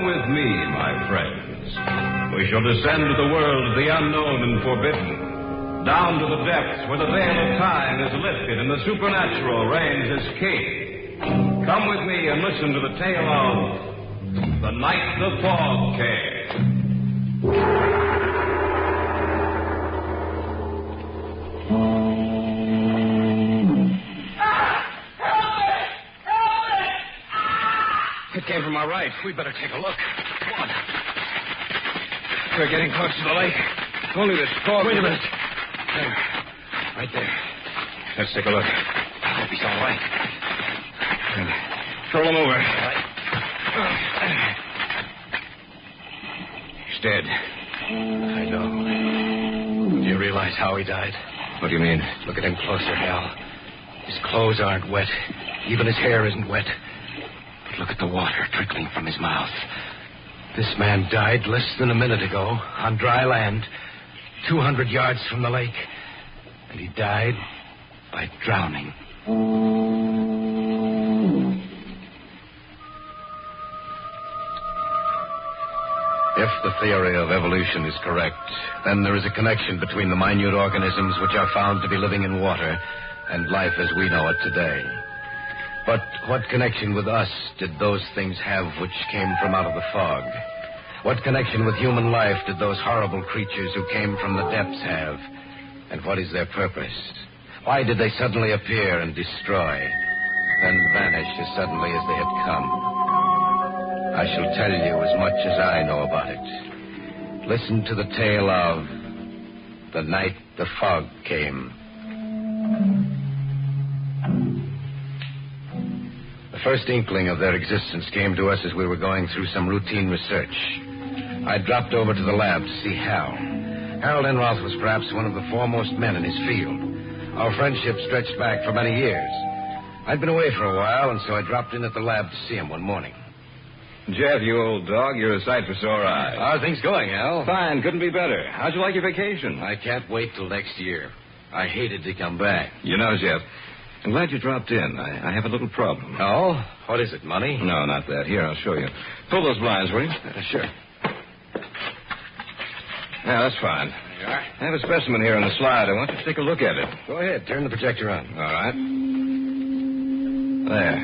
Come with me, my friends. We shall descend to the world of the unknown and forbidden, down to the depths where the veil of time is lifted and the supernatural reigns as king. Come with me and listen to the tale of The Night the Fog Came. It came from our right. We better take a look. Come on. We're getting close to the lake. Only this fog. Wait a minute. There. Right there. Let's take a look. I hope he's all right. Throw him over. All right. He's dead. I know. Do you realize how he died? What do you mean? Look at him closer, Hal. His clothes aren't wet. Even his hair isn't wet. But look at the water trickling from his mouth. This man died less than a minute ago on dry land, 200 yards from the lake. And he died by drowning. If the theory of evolution is correct, then there is a connection between the minute organisms which are found to be living in water and life as we know it today. But what connection with us did those things have which came from out of the fog? What connection with human life did those horrible creatures who came from the depths have? And what is their purpose? Why did they suddenly appear and destroy, then vanish as suddenly as they had come? I shall tell you as much as I know about it. Listen to the tale of The Night the Fog Came. The first inkling of their existence came to us as we were going through some routine research. I dropped over to the lab to see Hal. Harold Enroth was perhaps one of the foremost men in his field. Our friendship stretched back for many years. I'd been away for a while, and so I dropped in at the lab to see him one morning. Jeff, you old dog, you're a sight for sore eyes. How are things going, Hal? Fine, couldn't be better. How'd you like your vacation? I can't wait till next year. I hated to come back. You know, Jeff, I'm glad you dropped in. I have a little problem. Oh? What is it, money? No, not that. Here, I'll show you. Pull those blinds, will you? Sure. Yeah, that's fine. There you are. I have a specimen here on the slide. I want you to take a look at it. Go ahead. Turn the projector on. All right. There.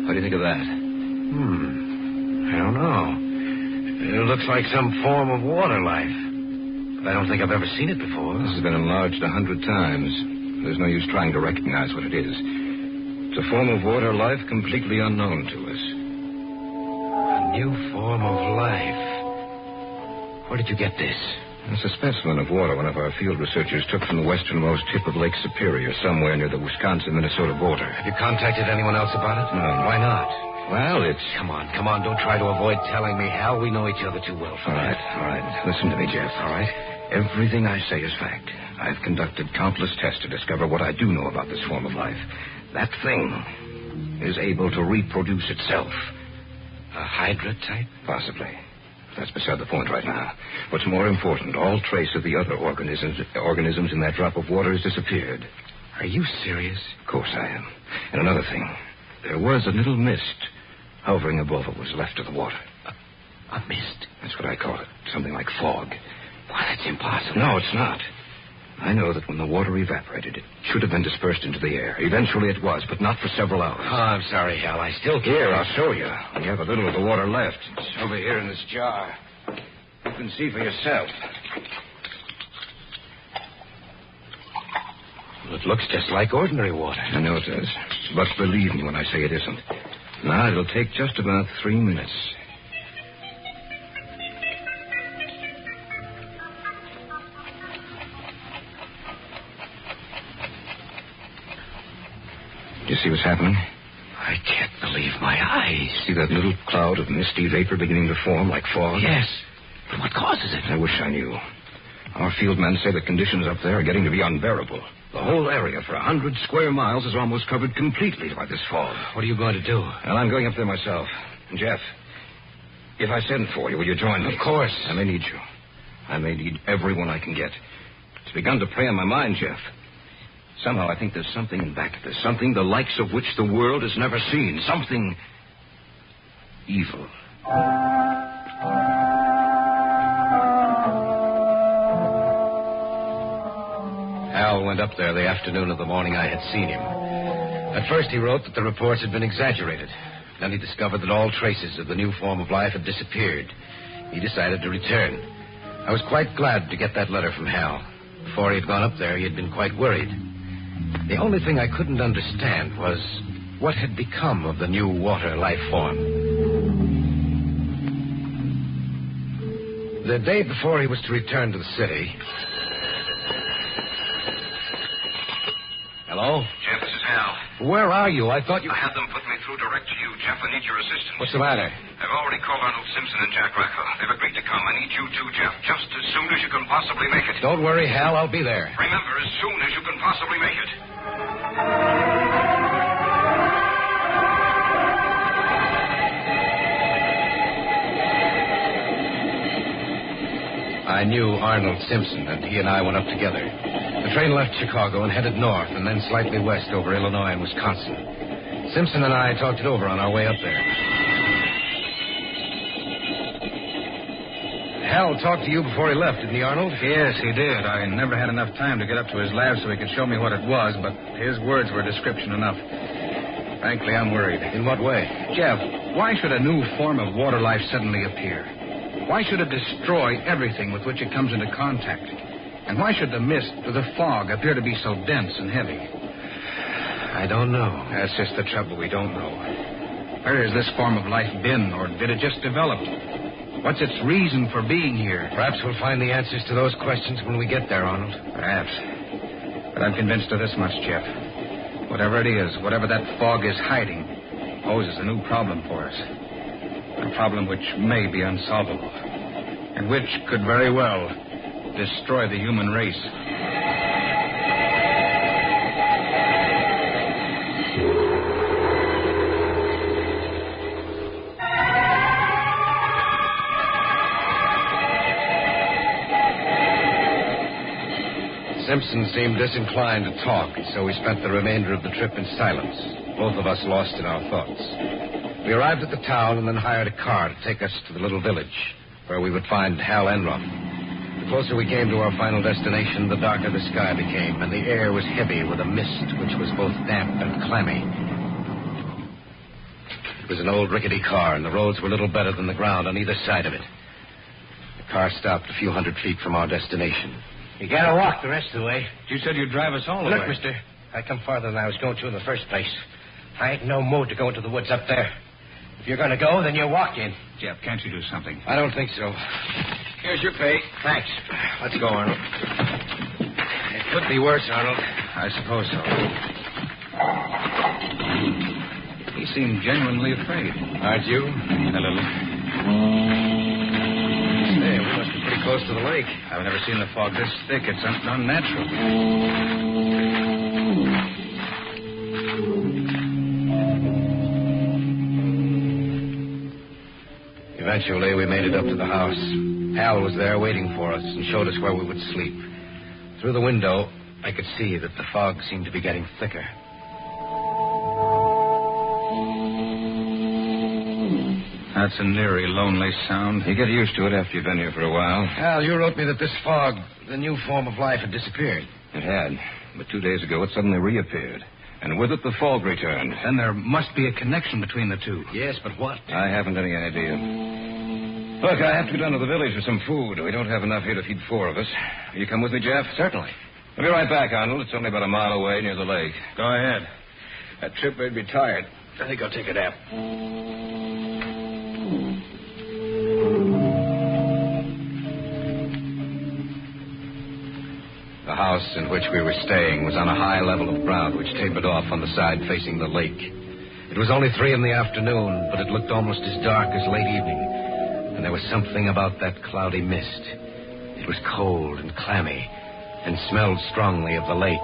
What do you think of that? I don't know. It looks like some form of water life. But I don't think I've ever seen it before. This has been enlarged 100 times. There's no use trying to recognize what it is. It's a form of water life completely unknown to us. A new form of life. Where did you get this? It's a specimen of water one of our field researchers took from the westernmost tip of Lake Superior, somewhere near the Wisconsin-Minnesota border. Have you contacted anyone else about it? No. Why not? Well, it's... Come on. Don't try to avoid telling me, Hal. We know each other too well for that. All right. Listen to me, Jeff. All right. Everything I say is fact. I've conducted countless tests to discover what I do know about this form of life. That thing is able to reproduce itself. A Hydra type? Possibly. That's beside the point right now. What's more important, all trace of the other organisms in that drop of water has disappeared. Are you serious? Of course I am. And another thing. There was a little mist hovering above what was left of the water. A mist? That's what I call it. Something like fog. Why, that's impossible. No, it's not. I know that when the water evaporated, it should have been dispersed into the air. Eventually it was, but not for several hours. Oh, I'm sorry, Hal. I still can't. Here, I'll show you. We have a little of the water left. It's over here in this jar. You can see for yourself. Well, it looks just like ordinary water. I know it does. But believe me when I say it isn't. Now, it'll take just about 3 minutes. Do you see what's happening? I can't believe my eyes. See that little cloud of misty vapor beginning to form like fog? Yes. But what causes it? I wish I knew. Our field men say the conditions up there are getting to be unbearable. The whole area for 100 square miles is almost covered completely by this fog. What are you going to do? Well, I'm going up there myself. Jeff, if I send for you, will you join me? Of course. I may need you. I may need everyone I can get. It's begun to prey on my mind, Jeff. Somehow I think there's something in back of this. Something the likes of which the world has never seen. Something evil. Hal went up there the afternoon of the morning I had seen him. At first, he wrote that the reports had been exaggerated. Then he discovered that all traces of the new form of life had disappeared. He decided to return. I was quite glad to get that letter from Hal. Before he had gone up there, he had been quite worried. The only thing I couldn't understand was what had become of the new water life form. The day before he was to return to the city... Hello? Jeff, this is Hal. Where are you? I thought you... I had them put me through direct to you, Jeff. I need your assistance. What's the matter? I've already called Arnold Simpson and Jack Rackle. They've agreed to come. I need you too, Jeff, just as soon as you can possibly make it. Don't worry, Hal. I'll be there. Remember, as soon as you can possibly make it. I knew Arnold Simpson, and he and I went up together. The train left Chicago and headed north, and then slightly west over Illinois and Wisconsin. Simpson and I talked it over on our way up there. Hal talked to you before he left, didn't he, Arnold? Yes, he did. I never had enough time to get up to his lab so he could show me what it was, but his words were description enough. Frankly, I'm worried. In what way? Jeff, why should a new form of water life suddenly appear? Why should it destroy everything with which it comes into contact? And why should the mist or the fog appear to be so dense and heavy? I don't know. That's just the trouble. We don't know. Where has this form of life been, or did it just develop? What's its reason for being here? Perhaps we'll find the answers to those questions when we get there, Arnold. Perhaps. But I'm convinced of this much, Jeff. Whatever it is, whatever that fog is hiding, poses a new problem for us. A problem which may be unsolvable, and which could very well destroy the human race. Simpson seemed disinclined to talk, so we spent the remainder of the trip in silence, both of us lost in our thoughts. We arrived at the town and then hired a car to take us to the little village, where we would find Hal Enrum. The closer we came to our final destination, the darker the sky became, and the air was heavy with a mist which was both damp and clammy. It was an old rickety car, and the roads were little better than the ground on either side of it. The car stopped a few hundred feet from our destination. You gotta walk the rest of the way. You said you'd drive us all the way. Look, mister, I come farther than I was going to in the first place. I ain't no mood to go into the woods up there. If you're going to go, then you're walking. Jeff, can't you do something? I don't think so. Here's your pay. Thanks. Let's go, Arnold. It could be worse, Arnold. I suppose so. He seemed genuinely afraid. Aren't you? A little. Hey, we must be pretty close to the lake. I've never seen the fog this thick. It's unnatural. Eventually, we made it up to the house. Hal was there waiting for us and showed us where we would sleep. Through the window, I could see that the fog seemed to be getting thicker. That's an eerie, lonely sound. You get used to it after you've been here for a while. Hal, you wrote me that this fog, the new form of life, had disappeared. It had. But 2 days ago, it suddenly reappeared. And with it, the fog returned. Then there must be a connection between the two. Yes, but what? I haven't any idea. Look, I have to go down to the village for some food. We don't have enough here to feed 4 of us. Will you come with me, Jeff? Certainly. I'll be right back, Arnold. It's only about a mile away near the lake. Go ahead. That trip made me tired. I think I'll take a nap. The house in which we were staying was on a high level of ground which tapered off on the side facing the lake. It was only 3 p.m, but it looked almost as dark as late evening. And there was something about that cloudy mist. It was cold and clammy and smelled strongly of the lake.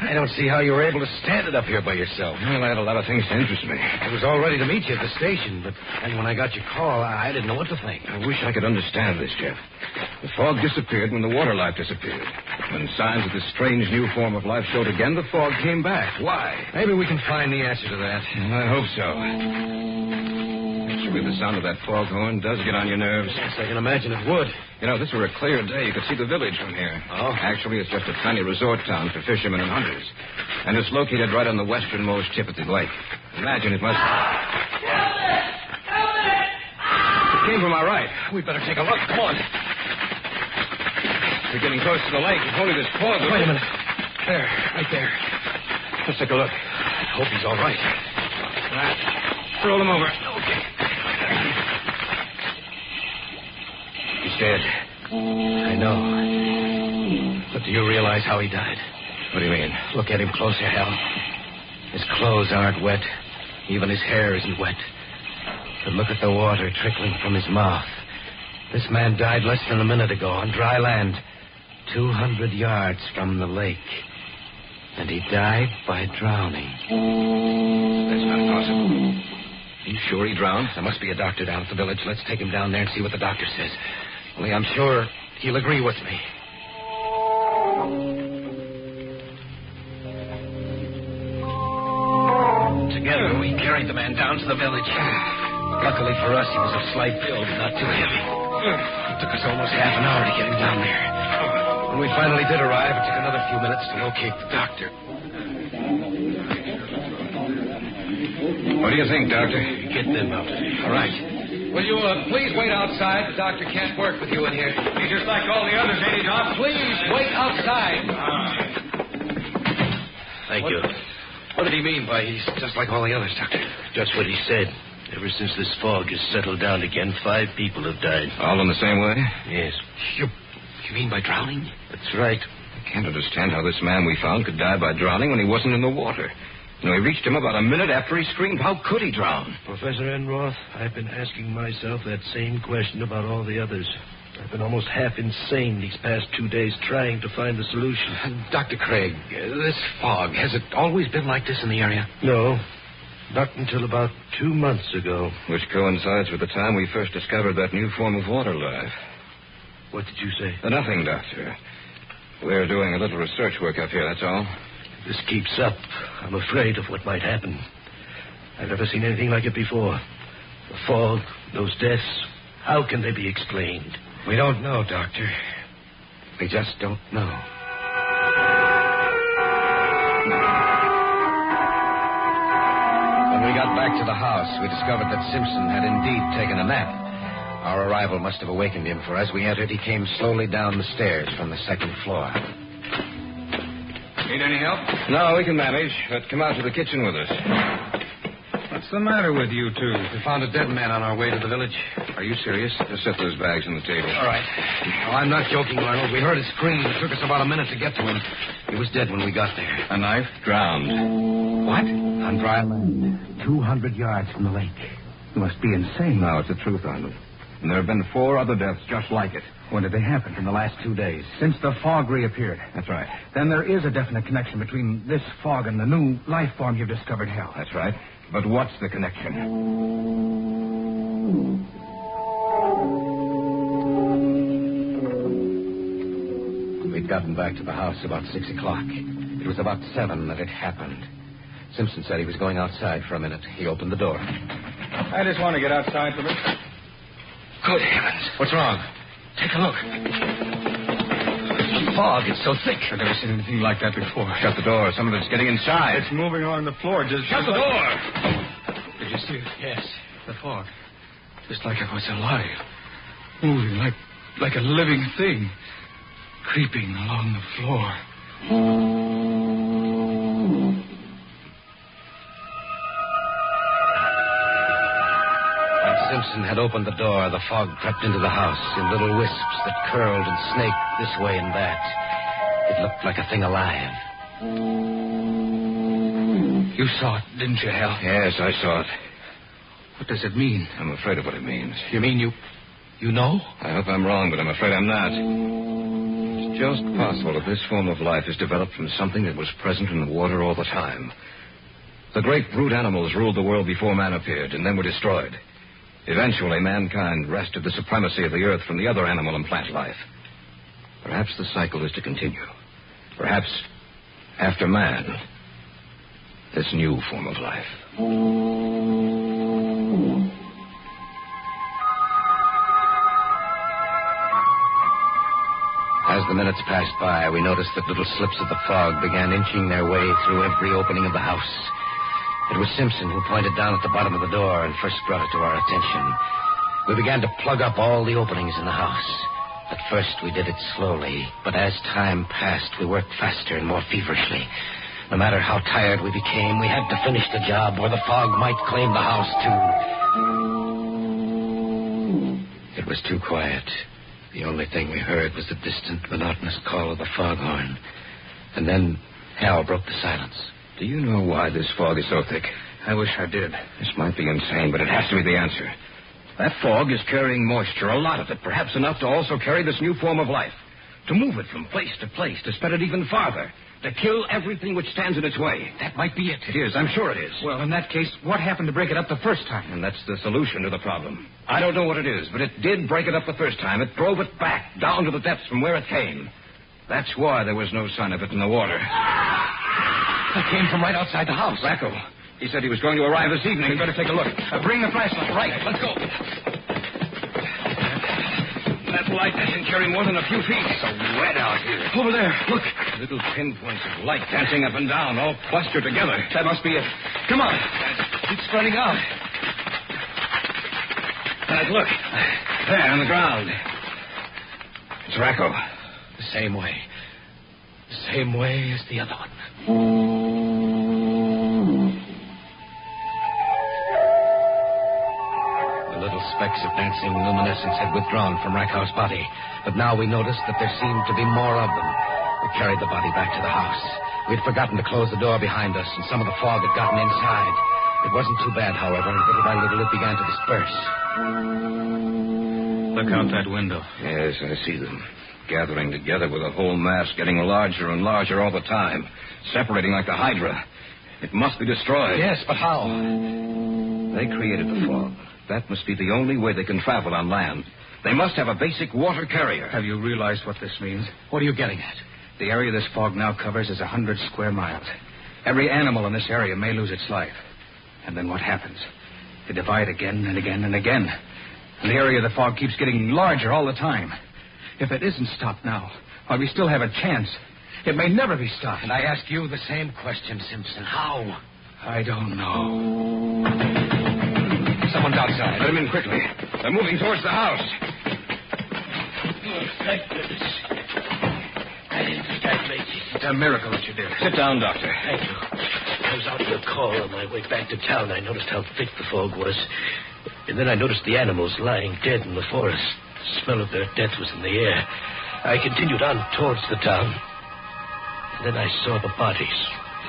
I don't see how you were able to stand it up here by yourself. Well, I had a lot of things to interest me. I was all ready to meet you at the station, but then when I got your call, I didn't know what to think. I wish I could understand this, Jeff. The fog disappeared when the water life disappeared. When signs of this strange new form of life showed again, the fog came back. Why? Maybe we can find the answer to that. I hope so. It's me the sound of that foghorn does get on your nerves. Yes, I can imagine it would. You know, if this were a clear day, you could see the village from here. Oh? Actually, it's just a tiny resort town for fishermen and hunters. And it's located right on the westernmost tip of the lake. Imagine it must... It came from our right. We'd better take a look. Come on. We're getting close to the lake. If only this fog... Wait a minute. There, right there. Let's take a look. I hope he's all right. All right. Roll him over. Okay. He's dead. I know. But do you realize how he died? What do you mean? Look at him closer, Hal. His clothes aren't wet. Even his hair isn't wet. But look at the water trickling from his mouth. This man died less than a minute ago on dry land, 200 yards from the lake. And he died by drowning. That's not possible. Are you sure he drowned? There must be a doctor down at the village. Let's take him down there and see what the doctor says. Only I'm sure he'll agree with me. Together, we carried the man down to the village. Luckily for us, he was of slight build, but not too heavy. It took us almost half an hour to get him down there. When we finally did arrive, it took another few minutes to locate the doctor. What do you think, Doctor? Get them out. All right. Will you please wait outside? The doctor can't work with you in here. He's just like all the others, ain't he, Doc? Please wait outside. Thank you. What did he mean by he's just like all the others, Doctor? Just what he said. Ever since this fog has settled down again, 5 people have died. All in the same way? Yes. You mean by drowning? That's right. I can't understand how this man we found could die by drowning when he wasn't in the water. You know, he reached him about a minute after he screamed. How could he drown? Professor Enroth, I've been asking myself that same question about all the others. I've been almost half insane these past 2 days trying to find the solution. Dr. Craig, this fog, has it always been like this in the area? No. Not until about 2 months ago. Which coincides with the time we first discovered that new form of water life. What did you say? Nothing, Doctor. We're doing a little research work up here, that's all. If this keeps up, I'm afraid of what might happen. I've never seen anything like it before. The fog, those deaths, how can they be explained? We don't know, Doctor. We just don't know. When we got back to the house, we discovered that Simpson had indeed taken a nap. Our arrival must have awakened him, for as we entered, he came slowly down the stairs from the second floor. Need any help? No, we can manage. But come out to the kitchen with us. What's the matter with you two? We found a dead man on our way to the village. Are you serious? Just set those bags on the table. All right. No, I'm not joking, Arnold. We heard his scream. It took us about a minute to get to him. He was dead when we got there. A knife? Drowned. What? On dry land, 200 yards from the lake. You must be insane. No, it's the truth, Arnold. And there have been 4 other deaths just like it. When did they happen? In the last 2 days. Since the fog reappeared. That's right. Then there is a definite connection between this fog and the new life form you've discovered, Hal. That's right. But what's the connection? We'd gotten back to the house about 6 o'clock. It was about 7 that it happened. Simpson said he was going outside for a minute. He opened the door. I just want to get outside for a minute. Good heavens. What's wrong? Take a look. Fog, it's so thick. I've never seen anything like that before. Shut the door. Some of it's getting inside. It's moving along the floor. Just Shut the door! Did you see it? Yes. The fog. Just like it was alive. Moving like a living thing. Creeping along the floor. Simpson had opened the door, the fog crept into the house in little wisps that curled and snaked this way and that. It looked like a thing alive. You saw it, didn't you, Hal? Yes, I saw it. What does it mean? I'm afraid of what it means. You mean you know? I hope I'm wrong, but I'm afraid I'm not. It's just possible that this form of life is developed from something that was present in the water all the time. The great brute animals ruled the world before man appeared and then were destroyed. Eventually, mankind wrested the supremacy of the earth from the other animal and plant life. Perhaps the cycle is to continue. Perhaps, after man, this new form of life. As the minutes passed by, we noticed that little slips of the fog began inching their way through every opening of the house. It was Simpson who pointed down at the bottom of the door and first brought it to our attention. We began to plug up all the openings in the house. At first, we did it slowly, but as time passed, we worked faster and more feverishly. No matter how tired we became, we had to finish the job, or the fog might claim the house, too. It was too quiet. The only thing we heard was the distant, monotonous call of the foghorn. And then Hal broke the silence. Do you know why this fog is so thick? I wish I did. This might be insane, but it has to be the answer. That fog is carrying moisture, a lot of it, perhaps enough to also carry this new form of life. To move it from place to place, to spread it even farther. To kill everything which stands in its way. That might be it. It is, I'm sure it is. Well, in that case, what happened to break it up the first time? And that's the solution to the problem. I don't know what it is, but it did break it up the first time. It drove it back, down to the depths from where it came. That's why there was no sign of it in the water. It came from right outside the house. Racco. He said he was going to arrive this evening. We'd better take a look. Bring the flashlight. Right, let's go. That light doesn't carry more than a few feet. It's so wet out here. Over there. Look. Little pinpoints of light dancing up and down, all clustered together. That must be it. Come on. It's spreading out. Look. There, on the ground. It's Racco. The same way. The same way as the other one. The little specks of dancing luminescence had withdrawn from Racco's body, but now we noticed that there seemed to be more of them. We carried the body back to the house. We'd forgotten to close the door behind us, and some of the fog had gotten inside. It wasn't too bad, however. Little by little, it began to disperse. Look out that window. Yes, I see them. Gathering together with a whole mass, getting larger and larger all the time. Separating like the Hydra. It must be destroyed. Yes, but how? They created the fog. That must be the only way they can travel on land. They must have a basic water carrier. Have you realized what this means? What are you getting at? The area this fog now covers is 100 square miles. Every animal in this area may lose its life. And then what happens? They divide again and again and again. And the area of the fog keeps getting larger all the time. If it isn't stopped now, while we still have a chance, it may never be stopped. And I ask you the same question, Simpson. How? I don't know. Someone's outside. Let him in quickly. They're moving towards the house. Thank goodness. I didn't think I'd make it. It's a miracle that you did. Sit down, Doctor. Thank you. I was out on a call on my way back to town. I noticed how thick the fog was. And then I noticed the animals lying dead in the forest. The smell of their death was in the air. I continued on towards the town. And then I saw the bodies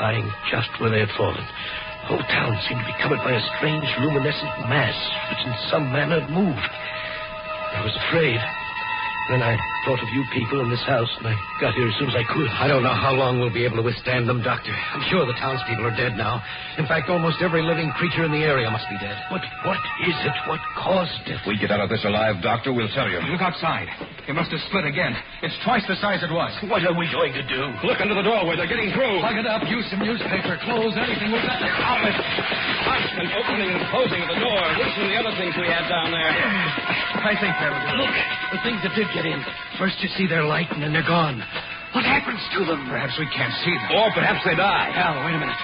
lying just where they had fallen. The whole town seemed to be covered by a strange luminescent mass which in some manner had moved. I was afraid. Then I thought of you people in this house, and I got here as soon as I could. I don't know how long we'll be able to withstand them, Doctor. I'm sure the townspeople are dead now. In fact, almost every living creature in the area must be dead. But what is it? What caused it? If we get out of this alive, Doctor, we'll tell you. Look outside. It must have split again. It's twice the size it was. What are we going to do? Look into the doorway. They're getting through. Plug it up. Use some newspaper, clothes, anything with that. Outlet. Constant opening and closing of the door. Listen to the other things we had down there. I think that'll do. Look, the things that did get in. First you see their light, and then they're gone. What happens to them? Perhaps we can't see them. Or perhaps they die. Hal, wait a minute.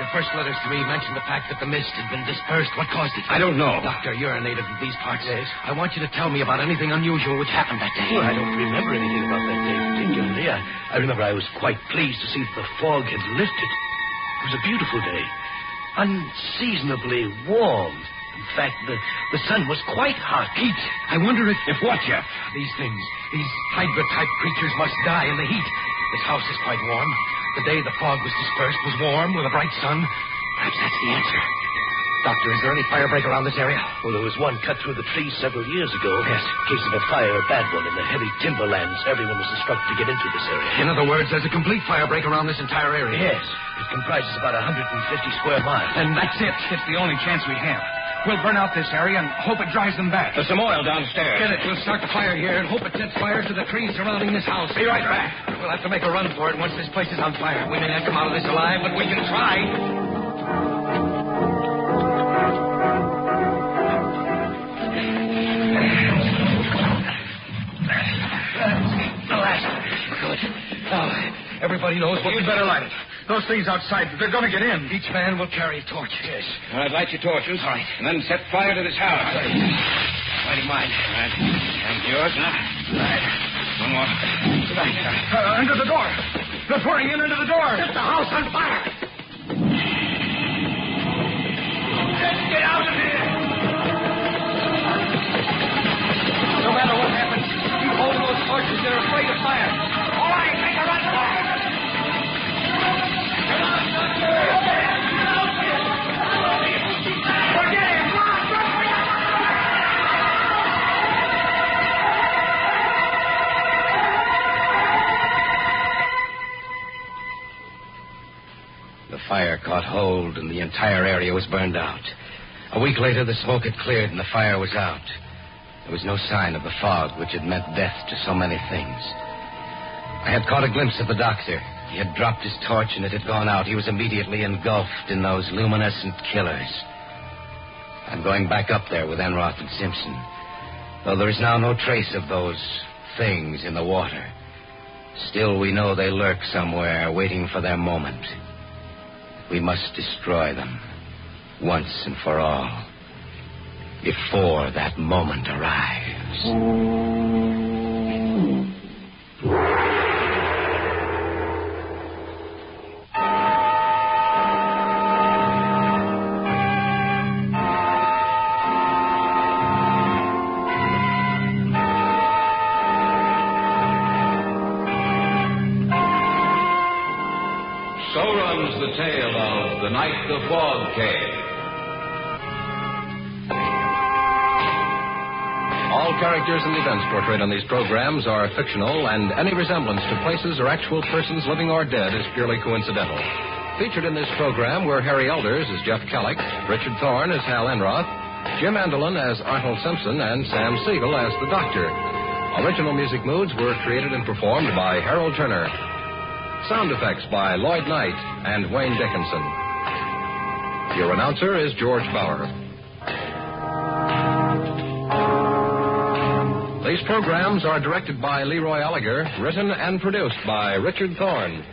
Your first letters to me mentioned the fact that the mist had been dispersed. What caused it? I don't know. Doctor, you're a native of these parts. Yes. I want you to tell me about anything unusual which happened that day. Well, I don't remember anything about that day particularly. I remember I was quite pleased to see that the fog had lifted. It was a beautiful day. Unseasonably warm. In fact, the sun was quite hot. Heat. I wonder if... If what, Jeff? These things, these Hydra-type creatures must die in the heat. This house is quite warm. The day the fog was dispersed was warm with a bright sun. Perhaps that's the answer. Doctor, is there any fire break around this area? Well, there was one cut through the trees several years ago. Yes. In case of a fire, a bad one, in the heavy timberlands. Everyone was instructed to get into this area. In other words, there's a complete fire break around this entire area. Yes. It comprises about 150 square miles. And that's it. It's the only chance we have. We'll burn out this area and hope it drives them back. There's some oil downstairs. Get it. We'll start the fire here and hope it sets fire to the trees surrounding this house. Be right back. We'll have to make a run for it once this place is on fire. We may not come out of this alive, but we can try. The last one. You'd better light it. Those things outside, they're going to get in. Each man will carry a torch. Yes. All right, light your torches. All right. And then set fire to this house. Lighting mine. All right. And yours. All right. One more. Good night. Under the door. They're pouring in into the door. Set the house on fire. Let's get out of here. No matter what happens, keep holding those torches. They're afraid of fire. All right, make a run for it. Forget him. Come on, run for your The fire caught hold, and the entire area was burned out. A week later, the smoke had cleared, and the fire was out. There was no sign of the fog, which had meant death to so many things. I had caught a glimpse of the doctor. He had dropped his torch, and it had gone out. He was immediately engulfed in those luminescent killers. I'm going back up there with Enroth and Simpson. Though there is now no trace of those things in the water, still we know they lurk somewhere, waiting for their moment. We must destroy them, once and for all, before that moment arrives. So runs the tale of The Night the Fog Came. All characters and events portrayed on these programs are fictional, and any resemblance to places or actual persons living or dead is purely coincidental. Featured in this program were Harry Elders as Jeff Kellick, Richard Thorne as Hal Enroth, Jim Andelin as Arnold Simpson, and Sam Siegel as the Doctor. Original music moods were created and performed by Harold Turner. Sound effects by Lloyd Knight and Wayne Dickinson. Your announcer is George Bauer. These programs are directed by Leroy Alliger, written and produced by Richard Thorne.